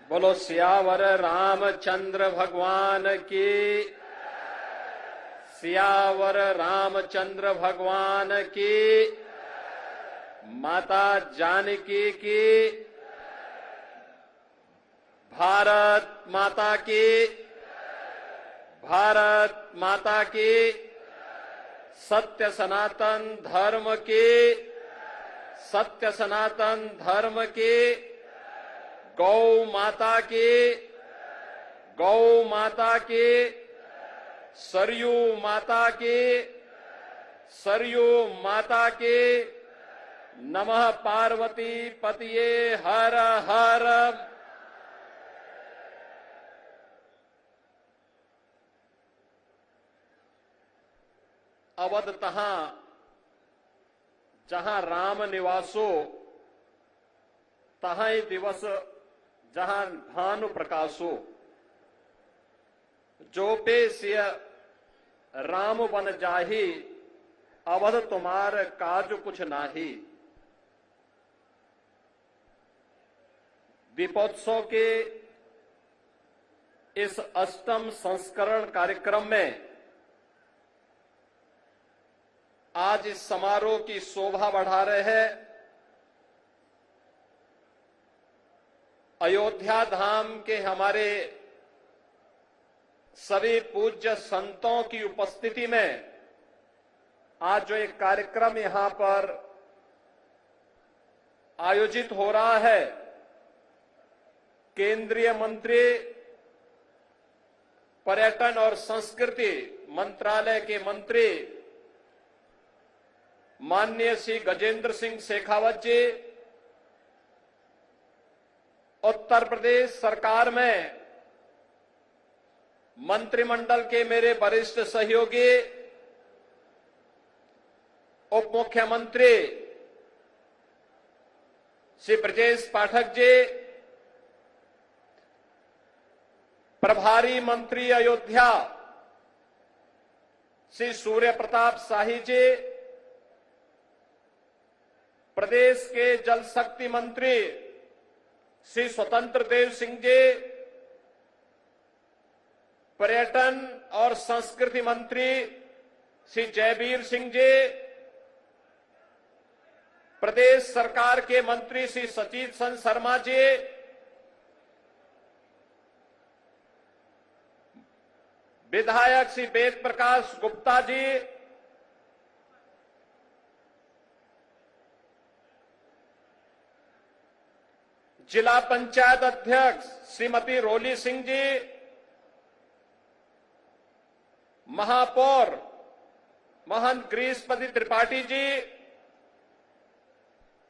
बोलो सियावर रामचंद्र भगवान की। सियावर रामचंद्र भगवान की। माता जानकी की। भारत माता की। भारत माता की। सत्य सनातन धर्म की। सत्य सनातन धर्म की। गौ माता की। गौ माता की। सरयू माता की। सरयू माता की। नमः पार्वती पतिये हर हर। अवध तहां जहां राम निवासो तहां दिवस जहां भानु प्रकाशो। जो पे सिय राम बन जाही, अवध तुम्हार काज कुछ नाही। दीपोत्सव के इस अष्टम संस्करण कार्यक्रम में आज इस समारोह की शोभा बढ़ा रहे हैं अयोध्या धाम के हमारे सभी पूज्य संतों की उपस्थिति में आज जो एक कार्यक्रम यहां पर आयोजित हो रहा है, केंद्रीय मंत्री पर्यटन और संस्कृति मंत्रालय के मंत्री माननीय श्री गजेंद्र सिंह शेखावत जी, उत्तर प्रदेश सरकार में मंत्रिमंडल के मेरे वरिष्ठ सहयोगी उप मुख्यमंत्री श्री ब्रजेश पाठक जी, प्रभारी मंत्री अयोध्या श्री सूर्य प्रताप शाही जी, प्रदेश के जल शक्ति मंत्री श्री स्वतंत्र देव सिंह जी, पर्यटन और संस्कृति मंत्री श्री जयवीर सिंह जी, प्रदेश सरकार के मंत्री श्री सचित चंद्र शर्मा जी, विधायक श्री वेद प्रकाश गुप्ता जी, जिला पंचायत अध्यक्ष श्रीमती रोली सिंह जी, महापौर महंत गिरीशपति त्रिपाठी जी,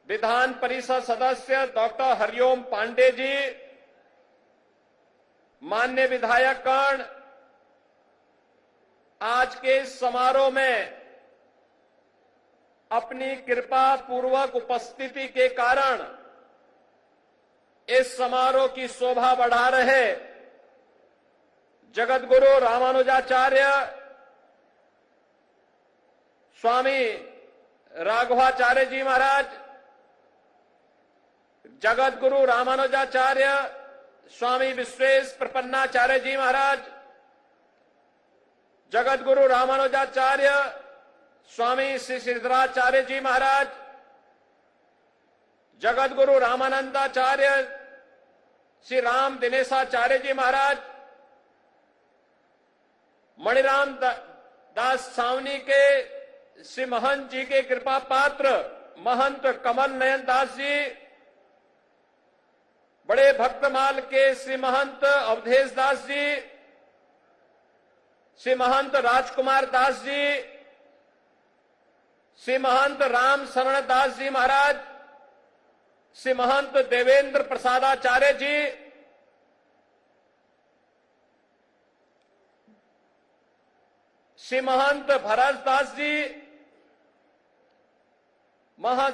विधान परिषद सदस्य डॉक्टर हरिओम पांडे जी, मान्य विधायकगण, आज के इस समारोह में अपनी कृपा पूर्वक उपस्थिति के कारण इस समारोह की शोभा बढ़ा रहे जगतगुरु रामानुजाचार्य स्वामी राघवाचार्य जी महाराज, जगतगुरु रामानुजाचार्य स्वामी विश्वेश प्रपन्नाचार्य जी महाराज, जगतगुरु रामानुजाचार्य स्वामी श्री सिद्धराचार्य जी महाराज, जगतगुरु रामानंदाचार्य श्री राम दिनेशाचार्य जी महाराज, मणिराम दास सावनी के श्री महंत जी के कृपा पात्र महंत कमल नयन दास जी, बड़े भक्तमाल के श्री महंत अवधेश दास जी, श्री महंत राजकुमार दास जी, श्री महंत राम शरण दास जी महाराज, श्री महंत देवेंद्र प्रसादाचार्य जी, श्री महंत भरत दास जी,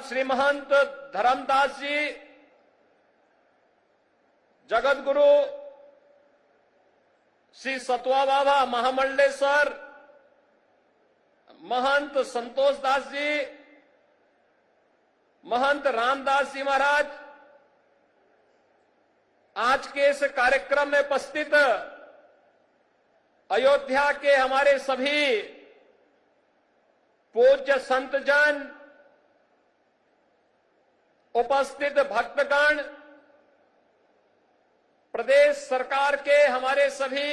श्री महंत धर्मदास जी, जगतगुरु श्री सतवा बाबा महामंडलेश्वर महंत संतोष दास जी, महंत रामदास जी महाराज, आज के इस कार्यक्रम में उपस्थित अयोध्या के हमारे सभी पूज्य संतजन, उपस्थित भक्तगण, प्रदेश सरकार के हमारे सभी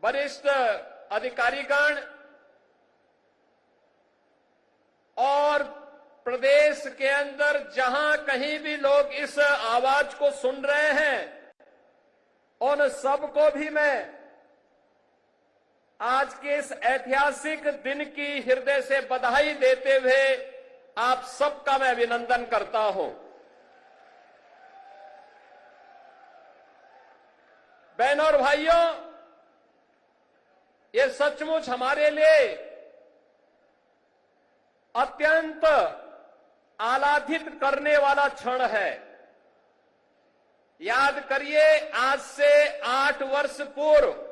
वरिष्ठ अधिकारीगण और प्रदेश के अंदर जहां कहीं भी लोग इस आवाज को सुन रहे हैं, उन सबको भी मैं आज के इस ऐतिहासिक दिन की हृदय से बधाई देते हुए आप सबका मैं अभिनंदन करता हूं। बहनों और भाइयों, ये सचमुच हमारे लिए अत्यंत आह्लादित करने वाला क्षण है। याद करिए, आज से 8 वर्ष पूर्व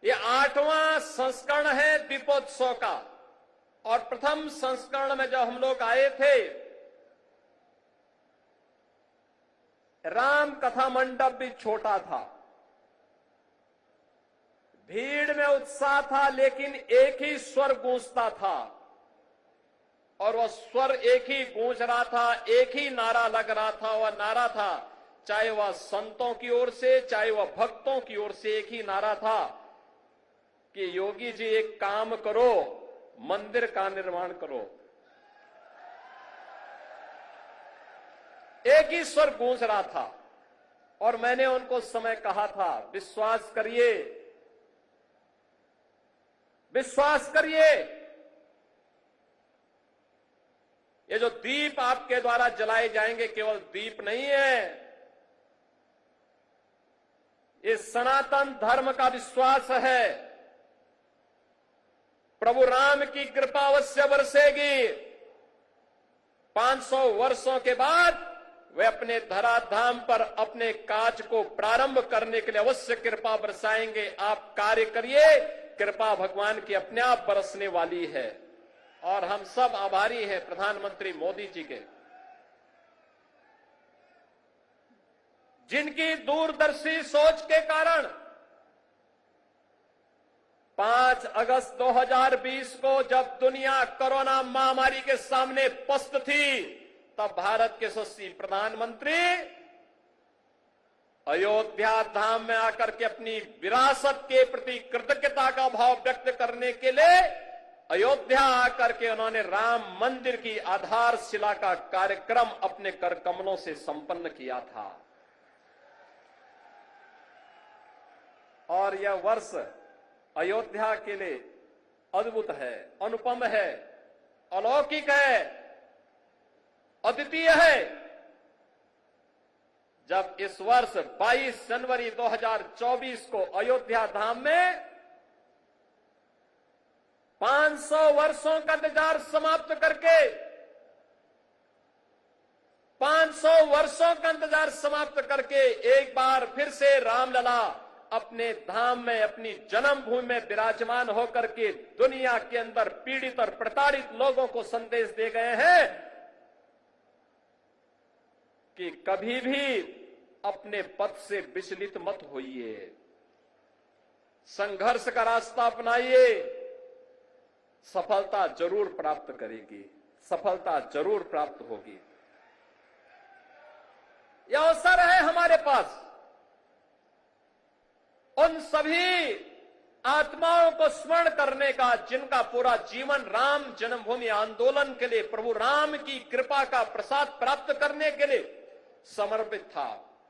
ये 8वां संस्करण है दीपोत्सव का, और प्रथम संस्करण में जब हम लोग आए थे, राम कथा मंडप भी छोटा था, भीड़ में उत्साह था, लेकिन एक ही स्वर गूंजता था, और वह स्वर एक ही गूंज रहा था, एक ही नारा लग रहा था। वह नारा था, चाहे वह संतों की ओर से, चाहे वह भक्तों की ओर से, एक ही नारा था कि योगी जी एक काम करो, मंदिर का निर्माण करो। एक ही स्वर गूंज रहा था, और मैंने उनको उस समय कहा था, विश्वास करिए, विश्वास करिए, ये जो दीप आपके द्वारा जलाए जाएंगे केवल दीप नहीं है, ये सनातन धर्म का विश्वास है। प्रभु राम की कृपा अवश्य बरसेगी। 500 वर्षों के बाद वे अपने धराधाम पर अपने काज को प्रारंभ करने के लिए अवश्य कृपा बरसाएंगे। आप कार्य करिए, कृपा भगवान की अपने आप बरसने वाली है, और हम सब आभारी हैं प्रधानमंत्री मोदी जी के, जिनकी दूरदर्शी सोच के कारण 5 अगस्त 2020 को जब दुनिया कोरोना महामारी के सामने पस्त थी, तब भारत के यशस्वी प्रधानमंत्री अयोध्या धाम में आकर के अपनी विरासत के प्रति कृतज्ञता का भाव व्यक्त करने के लिए अयोध्या आकर के उन्होंने राम मंदिर की आधारशिला का कार्यक्रम अपने कर कमलों से संपन्न किया था। और यह वर्ष अयोध्या के लिए अद्भुत है, अनुपम है, अलौकिक है, अद्वितीय है। जब इस वर्ष 22 जनवरी 2024 को अयोध्या धाम में 500 वर्षों का इंतजार समाप्त करके 500 वर्षों का इंतजार समाप्त करके एक बार फिर से रामलला अपने धाम में, अपनी जन्मभूमि में विराजमान होकर के दुनिया के अंदर पीड़ित और प्रताड़ित लोगों को संदेश दे गए हैं कि कभी भी अपने पथ से विचलित मत होइए, संघर्ष का रास्ता अपनाइए, सफलता जरूर प्राप्त करेगी, सफलता जरूर प्राप्त होगी। यह अवसर है हमारे पास उन सभी आत्माओं को स्मरण करने का जिनका पूरा जीवन राम जन्मभूमि आंदोलन के लिए, प्रभु राम की कृपा का प्रसाद प्राप्त करने के लिए समर्पित था।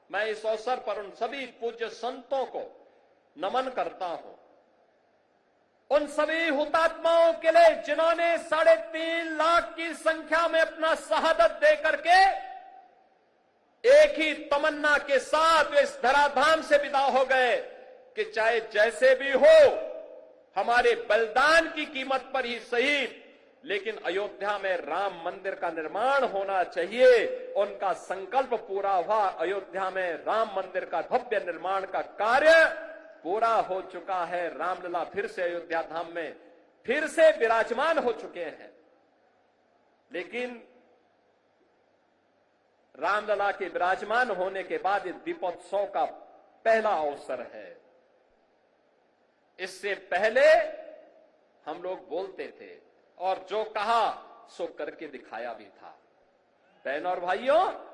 मैं इस अवसर पर उन सभी पूज्य संतों को नमन करता हूं, उन सभी हुतात्माओं के लिए जिन्होंने 3.5 लाख की संख्या में अपना शहादत दे करके एक ही तमन्ना के साथ वे इस धराधाम से विदा हो गए कि चाहे जैसे भी हो, हमारे बलिदान की कीमत पर ही सही, लेकिन अयोध्या में राम मंदिर का निर्माण होना चाहिए। उनका संकल्प पूरा हुआ। अयोध्या में राम मंदिर का भव्य निर्माण का कार्य पूरा हो चुका है। रामलला फिर से अयोध्या धाम में फिर से विराजमान हो चुके हैं। लेकिन रामलला के विराजमान होने के बाद इस दीपोत्सव का पहला अवसर है। इससे पहले हम लोग बोलते थे और जो कहा सो करके दिखाया भी था। बहनों और भाइयों,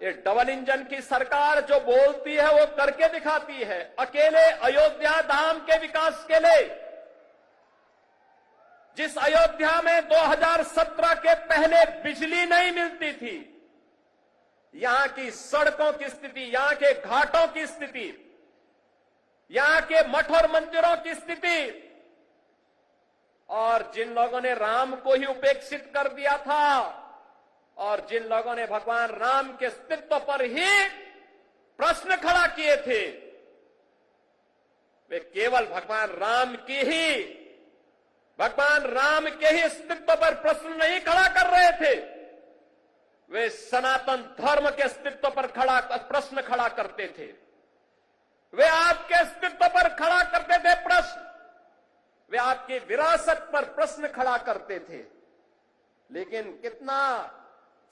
ये डबल इंजन की सरकार जो बोलती है वो करके दिखाती है। अकेले अयोध्या धाम के विकास के लिए, जिस अयोध्या में 2017 के पहले बिजली नहीं मिलती थी, यहां की सड़कों की स्थिति, यहां के घाटों की स्थिति, यहां के मठ और मंदिरों की स्थिति, और जिन लोगों ने राम को ही उपेक्षित कर दिया था और जिन लोगों ने भगवान राम के अस्तित्व पर ही प्रश्न खड़ा किए थे, वे केवल भगवान राम के ही अस्तित्व पर प्रश्न नहीं खड़ा कर रहे थे, वे सनातन धर्म के अस्तित्व पर प्रश्न खड़ा करते थे। वे आपके अस्तित्व पर खड़ा करते थे प्रश्न, वे आपकी विरासत पर प्रश्न खड़ा करते थे। लेकिन कितना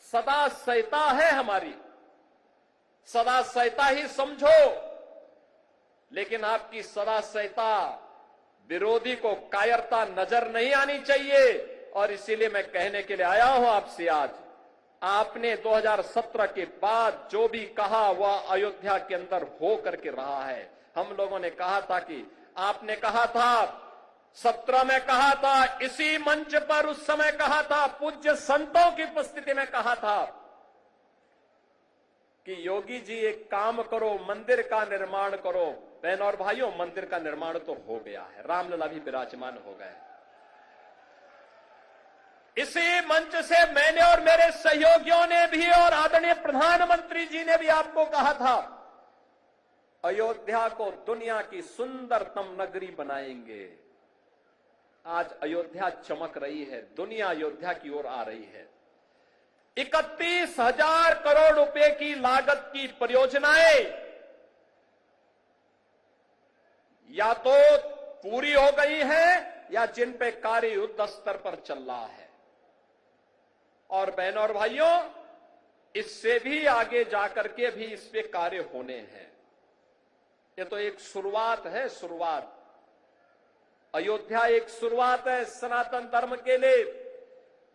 सदा सहता है हमारी, सदा सहता ही समझो, लेकिन आपकी सदा सहता विरोधी को कायरता नजर नहीं आनी चाहिए। और इसीलिए मैं कहने के लिए आया हूं आपसे आज, आपने 2017 के बाद जो भी कहा वह अयोध्या के अंदर हो करके रहा है। हम लोगों ने कहा था कि आपने कहा था 17 में कहा था, इसी मंच पर उस समय कहा था, पूज्य संतों की उपस्थिति में कहा था कि योगी जी एक काम करो, मंदिर का निर्माण करो। बहनों और भाइयों, मंदिर का निर्माण तो हो गया है, रामलला भी विराजमान हो गए। इसी मंच से मैंने और मेरे सहयोगियों ने भी और आदरणीय प्रधानमंत्री जी ने भी आपको कहा था, अयोध्या को दुनिया की सुंदरतम नगरी बनाएंगे। आज अयोध्या चमक रही है, दुनिया अयोध्या की ओर आ रही है। 31,000 करोड़ रुपए की लागत की परियोजनाएं या तो पूरी हो गई हैं या जिन पे कार्य युद्ध स्तर पर चल रहा है। और बहनों और भाइयों, इससे भी आगे जाकर के भी इस पे कार्य होने हैं। ये तो एक शुरुआत है, शुरुआत। अयोध्या एक शुरुआत है सनातन धर्म के लिए।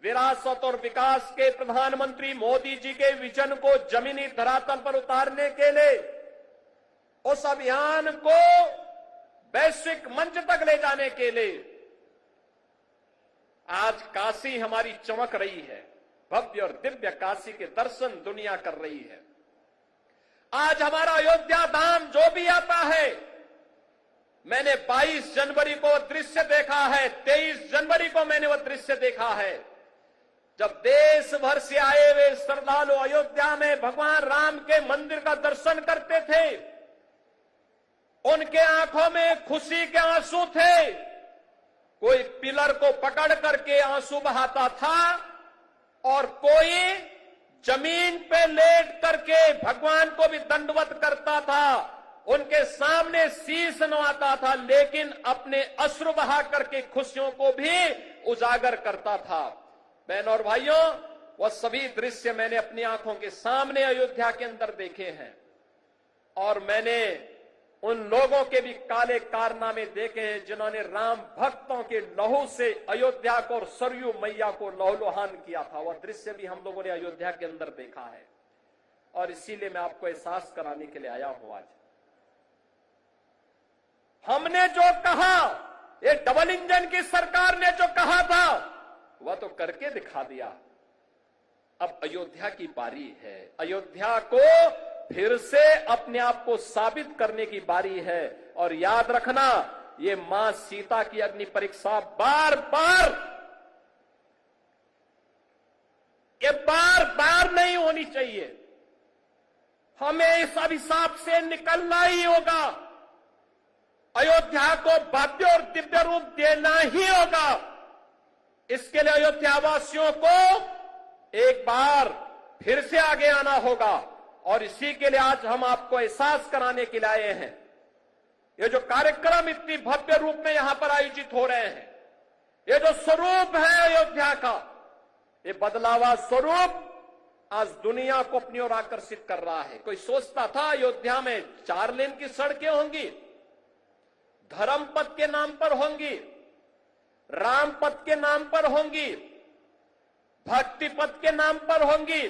विरासत और विकास के प्रधानमंत्री मोदी जी के विजन को जमीनी धरातल पर उतारने के लिए, उस अभियान को वैश्विक मंच तक ले जाने के लिए आज काशी हमारी चमक रही है। भव्य और दिव्य काशी के दर्शन दुनिया कर रही है। आज हमारा अयोध्या धाम जो भी आता है, मैंने 22 जनवरी को दृश्य देखा है, 23 जनवरी को मैंने वह दृश्य देखा है, जब देश भर से आए हुए श्रद्धालु अयोध्या में भगवान राम के मंदिर का दर्शन करते थे। उनके आंखों में खुशी के आंसू थे। कोई पिलर को पकड़ करके आंसू बहाता था और कोई जमीन पे लेट करके भगवान को भी दंडवत करता था, उनके सामने शीश नवाता था, लेकिन अपने अश्रु बहा करके खुशियों को भी उजागर करता था। बहनों और भाइयों, वह सभी दृश्य मैंने अपनी आंखों के सामने अयोध्या के अंदर देखे हैं और मैंने उन लोगों के भी काले कारनामे देखे हैं जिन्होंने राम भक्तों के लहू से अयोध्या को और सरयू मैया को लहूलुहान किया था। वह दृश्य भी हम लोगों ने अयोध्या के अंदर देखा है और इसीलिए मैं आपको एहसास कराने के लिए आया हूं। आज हमने जो कहा, ये डबल इंजन की सरकार ने जो कहा था वह तो करके दिखा दिया। अब अयोध्या की बारी है। अयोध्या को फिर से अपने आप को साबित करने की बारी है। और याद रखना, ये मां सीता की अग्नि परीक्षा बार बार नहीं होनी चाहिए। हमें इस अभिशाप से निकलना ही होगा। अयोध्या को भव्य और दिव्य रूप देना ही होगा। इसके लिए अयोध्या वासियों को एक बार फिर से आगे आना होगा और इसी के लिए आज हम आपको एहसास कराने के लिए आए हैं। ये जो कार्यक्रम इतनी भव्य रूप में यहां पर आयोजित हो रहे हैं, ये जो स्वरूप है अयोध्या का, ये बदलावा स्वरूप आज दुनिया को अपनी ओर आकर्षित कर रहा है। कोई सोचता था अयोध्या में 4 लेन की सड़कें होंगी, धर्म पथ के नाम पर होंगी, राम पथ के नाम पर होंगी, भक्ति पथ के नाम पर होंगी,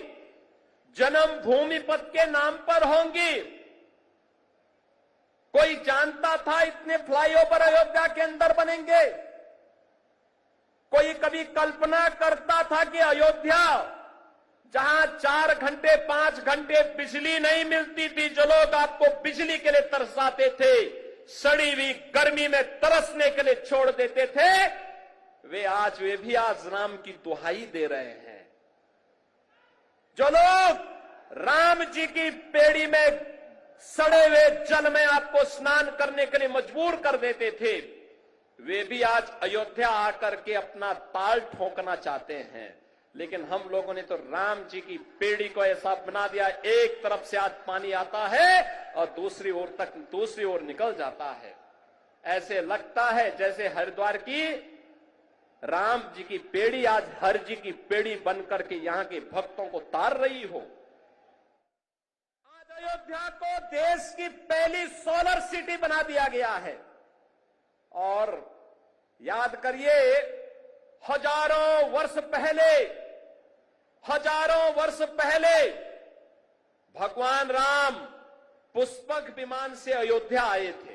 जन्मभूमि पथ के नाम पर होंगी। कोई जानता था इतने फ्लाईओवर अयोध्या के अंदर बनेंगे? कोई कभी कल्पना करता था कि अयोध्या, जहां 4 घंटे 5 घंटे बिजली नहीं मिलती थी, जो लोग आपको बिजली के लिए तरसाते थे, सड़ी हुई गर्मी में तरसने के लिए छोड़ देते थे, वे भी आज राम की दुहाई दे रहे हैं। जो लोग राम जी की पेड़ी में सड़े हुए जल में आपको स्नान करने के लिए मजबूर कर देते थे, वे भी आज अयोध्या आकर के अपना ताल ठोकना चाहते हैं। लेकिन हम लोगों ने तो राम जी की पेड़ी को ऐसा बना दिया, एक तरफ से आज पानी आता है और दूसरी ओर निकल जाता है। ऐसे लगता है जैसे हरिद्वार की राम जी की पेड़ी आज हर जी की पेड़ी बनकर के यहां के भक्तों को तार रही हो। आज अयोध्या को देश की पहली सोलर सिटी बना दिया गया है। और याद करिए, हजारों वर्ष पहले भगवान राम पुष्पक विमान से अयोध्या आए थे।